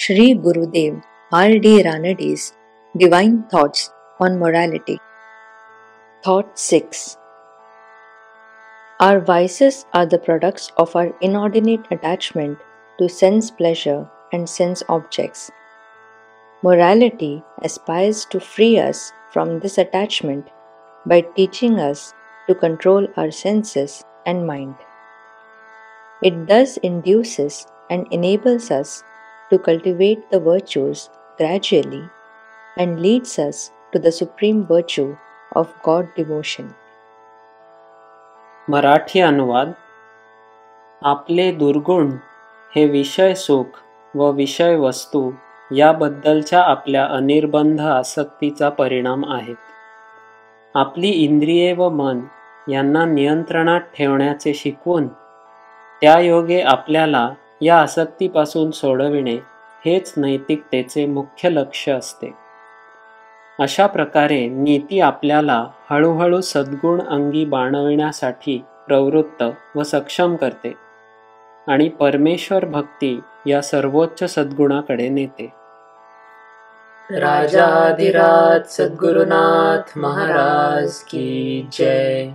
Shri Gurudev R.D. Ranede's Divine Thoughts on Morality. Thought 6. Our vices are the products of our inordinate attachment to sense pleasure and sense objects. Morality aspires to free us from this attachment by teaching us to control our senses and mind. It thus induces and enables us to cultivate the virtues gradually and leads us to the supreme virtue of God devotion. Marathi अनुवाद. आपले दुर्गुण हे विषय सुख व विषय वस्तू याबद्दलच्या आपल्या अनिर्बंध आसक्तीचा परिणाम आहेत. आपली इंद्रिये व मन यांना नियंत्रणात ठेवण्याचे शिकवून त्यायोगे आपल्याला या आसक्तीपासून सोडविणे हेच नैतिकतेचे मुख्य लक्ष्य असते. अशा प्रकारे नीती आपल्याला हळूहळू सद्गुण अंगी बाणविण्यासाठी प्रवृत्त व सक्षम करते आणि परमेश्वर भक्ती या सर्वोच्च सद्गुणाकडे नेते. राजाधिराज सद्गुरुनाथ महाराज की जय.